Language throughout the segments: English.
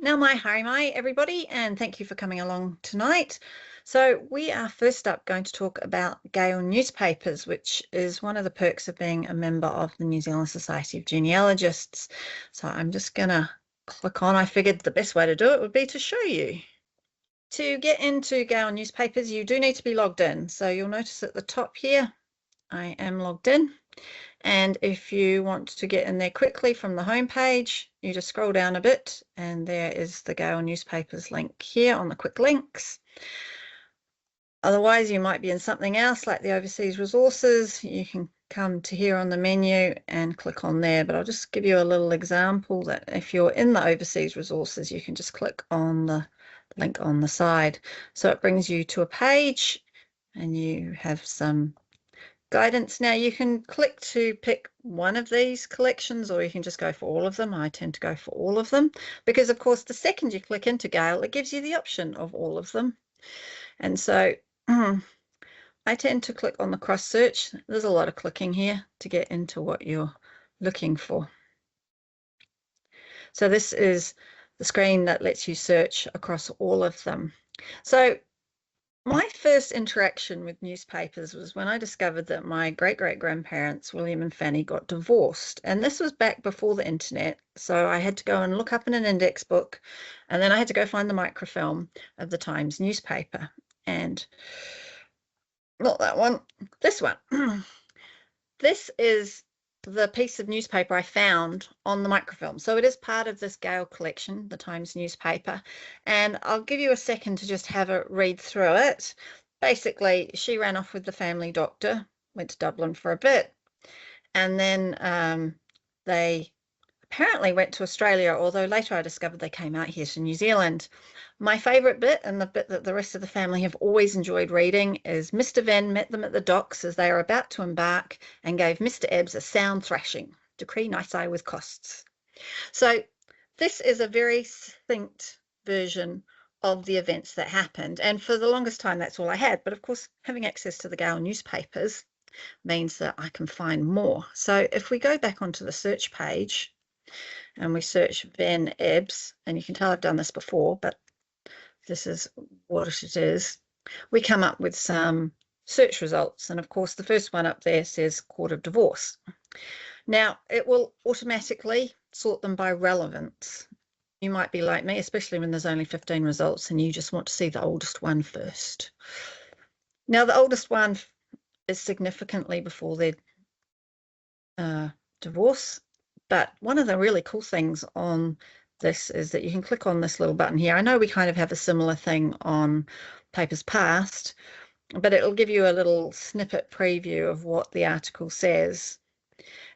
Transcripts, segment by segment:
Now, hi everybody, and thank you for coming along tonight. So we are first up going to talk about Gale Newspapers, which is one of the perks of being a member of the New Zealand Society of Genealogists. So I'm just going to click on. I figured the best way to do it would be to show you. To get into Gale Newspapers, you do need to be logged in. So you'll notice at the top here, I am logged in. And if you want to get in there quickly from the home page, you just scroll down a bit and there is the Gale Newspapers link here on the quick links. Otherwise, you might be in something else like the overseas resources. You can come to here on the menu and click on there, but I'll just give you a little example that if you're in the overseas resources, you can just click on the link on the side. So it brings you to a page and you have some guidance. Now you can click to pick one of these collections, or you can just go for all of them. I tend to go for all of them because, of course, the second you click into Gale, it gives you the option of all of them. And so I tend to click on the cross search. There's a lot of clicking here to get into what you're looking for. So this is the screen that lets you search across all of them. So my first interaction with newspapers was when I discovered that my great-great-grandparents, William and Fanny, got divorced. And this was back before the internet. So I had to go and look up in an index book, and then I had to go find the microfilm of the Times newspaper. And not that one, this one. This is the piece of newspaper I found on the microfilm. So it is part of this Gale collection, the Times newspaper. And I'll give you a second to just have a read through it. Basically, she ran off with the family doctor, went to Dublin for a bit, and then they apparently went to Australia, although later I discovered they came out here to New Zealand. My favourite bit, and the bit that the rest of the family have always enjoyed reading, is Mr. Venn met them at the docks as they were about to embark and gave Mr. Ebbs a sound thrashing. Decree nisi with costs. So this is a very succinct version of the events that happened. And for the longest time, that's all I had. But of course, having access to the Gale newspapers means that I can find more. So if we go back onto the search page and we search Venn Ebbs, and you can tell I've done this before, but this is what it is, we come up with some search results. And of course, the first one up there says Court of Divorce. Now, it will automatically sort them by relevance. You might be like me, especially when there's only 15 results and you just want to see the oldest one first. Now, the oldest one is significantly before their divorce. But one of the really cool things on this is that you can click on this little button here. I know we kind of have a similar thing on Papers Past, but it'll give you a little snippet preview of what the article says.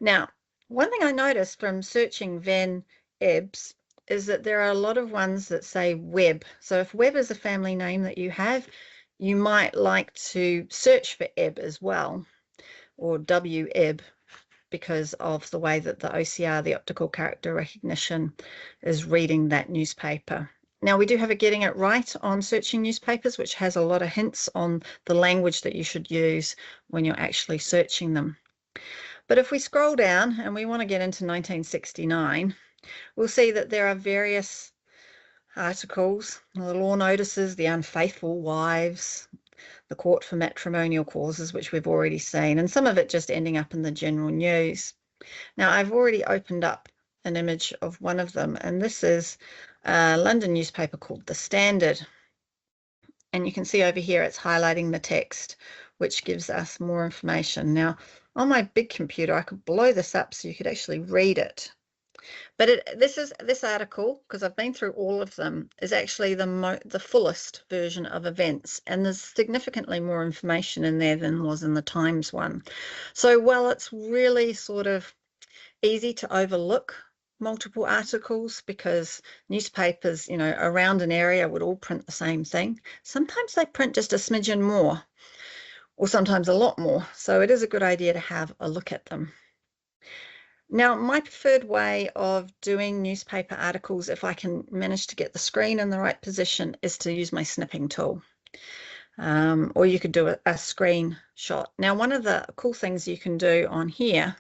Now, one thing I noticed from searching Venn Ebbs is that there are a lot of ones that say Webb. So if Webb is a family name that you have, you might like to search for Ebb as well, or W Ebb, because of the way that the OCR, the optical character recognition, is reading that newspaper. Now, we do have a Getting It Right on searching newspapers, which has a lot of hints on the language that you should use when you're actually searching them. But if we scroll down and we want to get into 1969, we'll see that there are various articles, the law notices, the unfaithful wives, the court for matrimonial causes, which we've already seen, and some of it just ending up in the general news. Now, I've already opened up an image of one of them, and this is a London newspaper called The Standard. And you can see over here it's highlighting the text, which gives us more information. Now, on my big computer, I could blow this up so you could actually read it. But this article, because I've been through all of them, is actually the fullest version of events, and there's significantly more information in there than was in the Times one. So while it's really sort of easy to overlook multiple articles because newspapers, around an area would all print the same thing, sometimes they print just a smidgen more, or sometimes a lot more. So it is a good idea to have a look at them. Now, my preferred way of doing newspaper articles, if I can manage to get the screen in the right position, is to use my snipping tool. Or you could do a screenshot. Now, one of the cool things you can do on here,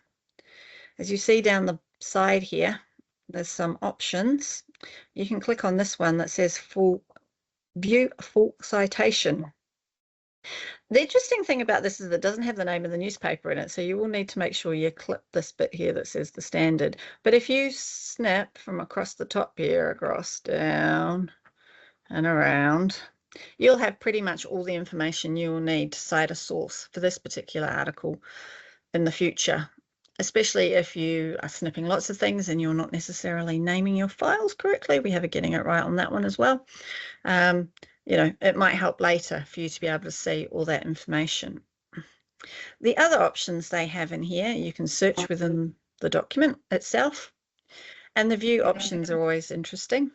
as you see down the side here, there's some options, you can click on this one that says view full citation. The interesting thing about this is that it doesn't have the name of the newspaper in it, so you will need to make sure you clip this bit here that says the Standard. But if you snap from across the top here, across, down, and around, you'll have pretty much all the information you will need to cite a source for this particular article in the future, especially if you are snipping lots of things and you're not necessarily naming your files correctly. We have a getting it right on that one as well. You know, it might help later for you to be able to see all that information. The other options they have in here, you can search within the document itself, and the view options are always interesting.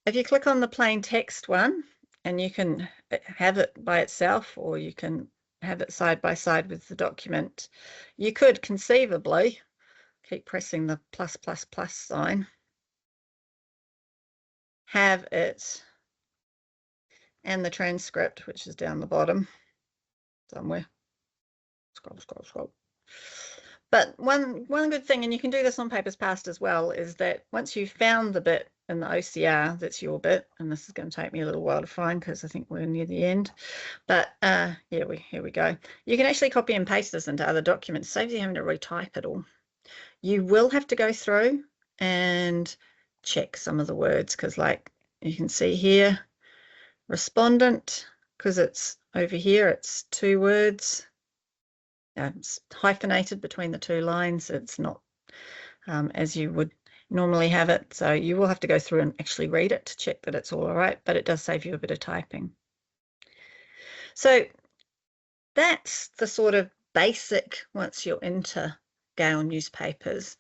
If you click on the plain text one, and you can have it by itself, or you can have it side by side with the document, you could conceivably keep pressing the plus sign, have it and the transcript, which is down the bottom somewhere. Scroll. But one good thing, and you can do this on Papers Past as well, is that once you've found the bit in the OCR, that's your bit, and this is going to take me a little while to find because I think we're near the end. But yeah, here we go. You can actually copy and paste this into other documents, saves you having to retype it all. You will have to go through and check some of the words because, like you can see here, respondent, because it's over here, it's 2 words. It's hyphenated between the 2 lines. It's not as you would normally have it. So you will have to go through and actually read it to check that it's all right, but it does save you a bit of typing. So that's the sort of basic once you're into Gale newspapers.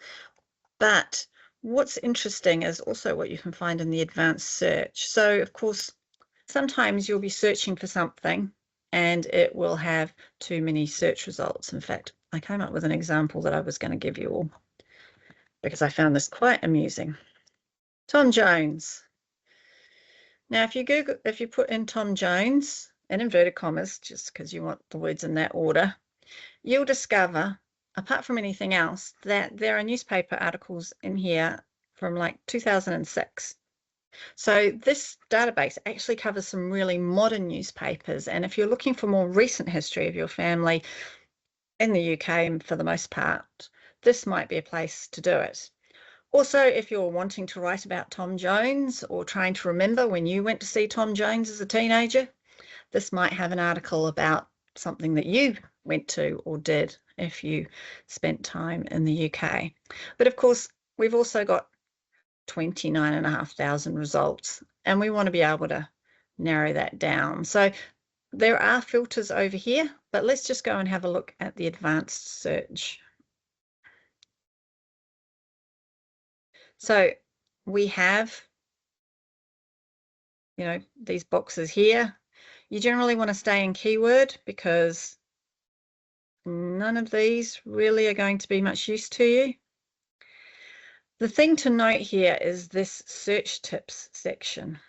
But what's interesting is also what you can find in the advanced search. So of course, sometimes you'll be searching for something and it will have too many search results. In fact, I came up with an example that I was going to give you all because I found this quite amusing. Tom Jones. Now, if you put in Tom Jones in inverted commas, just because you want the words in that order, you'll discover, apart from anything else, that there are newspaper articles in here from like 2006. So this database actually covers some really modern newspapers. And if you're looking for more recent history of your family in the UK, for the most part, this might be a place to do it. Also, if you're wanting to write about Tom Jones or trying to remember when you went to see Tom Jones as a teenager, this might have an article about something that you went to or did if you spent time in the UK. But of course, we've also got 29,500 results, and we want to be able to narrow that down. So there are filters over here, but let's just go and have a look at the advanced search. So we have, you know, these boxes here. You generally want to stay in keyword because none of these really are going to be much use to you. The thing to note here is this search tips section.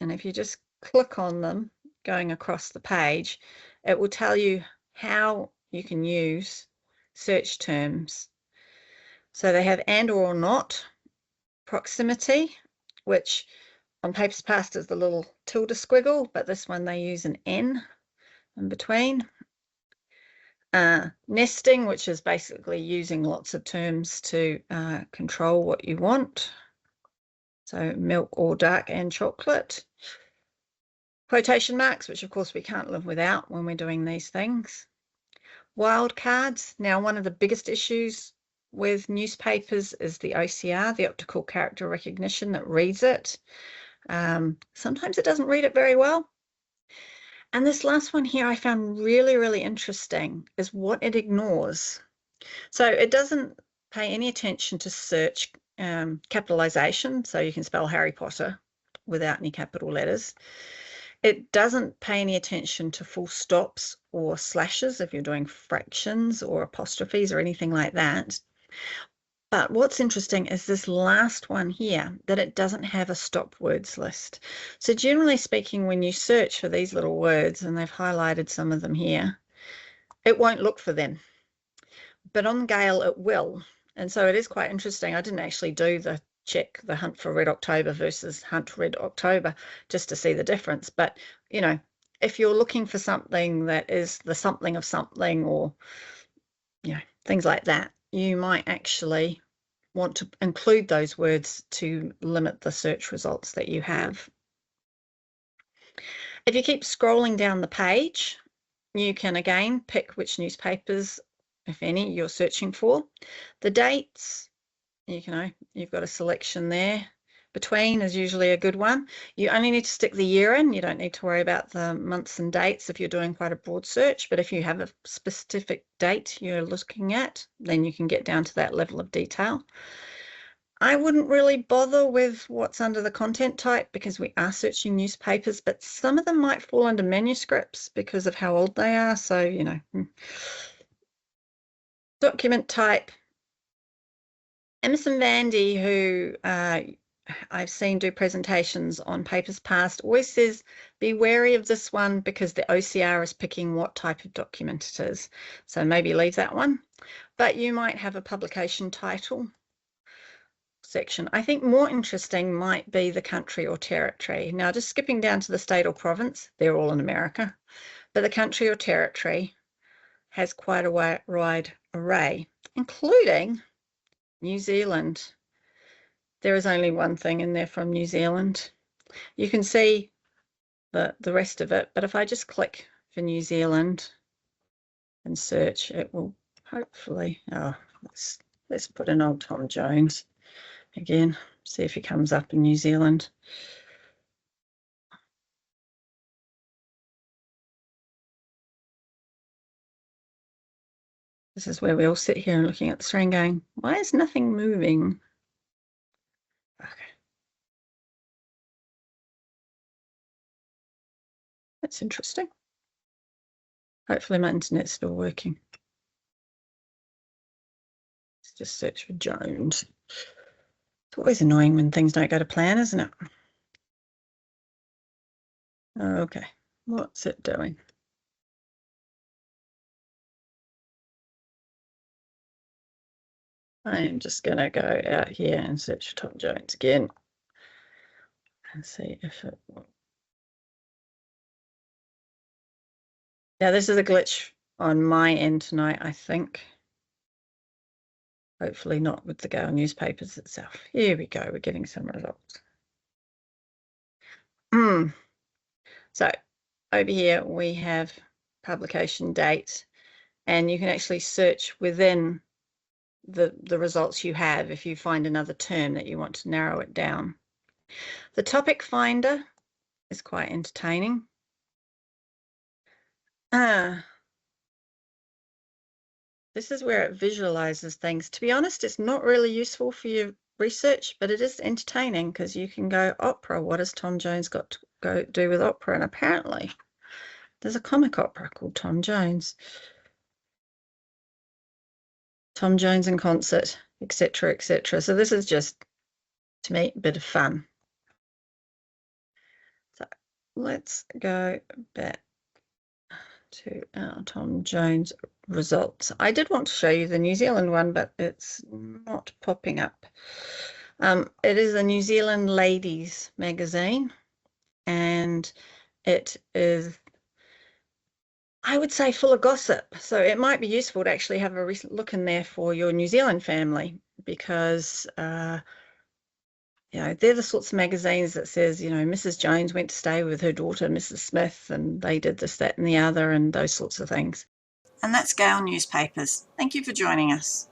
And if you just click on them going across the page, it will tell you how you can use search terms. So they have and or not, proximity, which on Papers Past is the little tilde squiggle, but this one they use an N in between. Nesting, which is basically using lots of terms to control what you want. So milk or dark and chocolate. Quotation marks, which of course we can't live without when we're doing these things. Wildcards. Now, one of the biggest issues with newspapers is the OCR, the optical character recognition that reads it. Sometimes it doesn't read it very well. And this last one here I found really, really interesting is what it ignores. So it doesn't pay any attention to search capitalization, so you can spell Harry Potter without any capital letters. It doesn't pay any attention to full stops or slashes if you're doing fractions or apostrophes or anything like that. But what's interesting is this last one here, that it doesn't have a stop words list. So generally speaking, when you search for these little words, and they've highlighted some of them here, it won't look for them. but on Gale it will. And so it is quite interesting. I didn't actually do the check, the hunt for Red October versus hunt Red October, just to see the difference. But, you know, if you're looking for something that is the something of something, or, you know, things like that, you might actually want to include those words to limit the search results that you have. If you keep scrolling down the page, you can again pick which newspapers, if any, you're searching for. The dates, you've got a selection there. Between is usually a good one. You only need to stick the year in. You don't need to worry about the months and dates if you're doing quite a broad search. But if you have a specific date you're looking at, then you can get down to that level of detail. I wouldn't really bother with what's under the content type because we are searching newspapers, but some of them might fall under manuscripts because of how old they are. So, you know, document type. Emerson Vandy, who I've seen do presentations on papers past, always says be wary of this one because the OCR is picking what type of document it is. So maybe leave that one. But you might have a publication title section. I think more interesting might be the country or territory. Now, just skipping down to the state or province, they're all in America, but the country or territory has quite a wide array, including New Zealand. There is only one thing in there from New Zealand. You can see the rest of it, but if I just click for New Zealand and search, it will hopefully, let's put in old Tom Jones again, see if he comes up in New Zealand. This is where we all sit here and looking at the screen going, why is nothing moving? Okay. That's interesting. Hopefully my internet's still working. Let's just search for Jones. It's always annoying when things don't go to plan, isn't it? Okay, what's it doing? I am just going to go out here and search for Tom Jones again and see if it will. Now, this is a glitch on my end tonight, I think. Hopefully not with the Gale Newspapers itself. Here we go, we're getting some results. So over here we have publication date, and you can actually search within the results you have if you find another term that you want to narrow it down. The topic finder is quite entertaining. This is where it visualizes things. To be honest, it's not really useful for your research, but it is entertaining because you can go opera. What has Tom Jones got to go do with opera? And apparently there's a comic opera called Tom Jones. Tom Jones in concert, etc., etc. So this is just, to me, a bit of fun. So let's go back to our Tom Jones results. I did want to show you the New Zealand one, but it's not popping up. It is a New Zealand ladies magazine, and it is, I would say, full of gossip. So it might be useful to actually have a recent look in there for your New Zealand family, because you know, they're the sorts of magazines that says, you know, Mrs. Jones went to stay with her daughter, Mrs. Smith, and they did this, that, and the other, and those sorts of things. And that's Gale Newspapers. Thank you for joining us.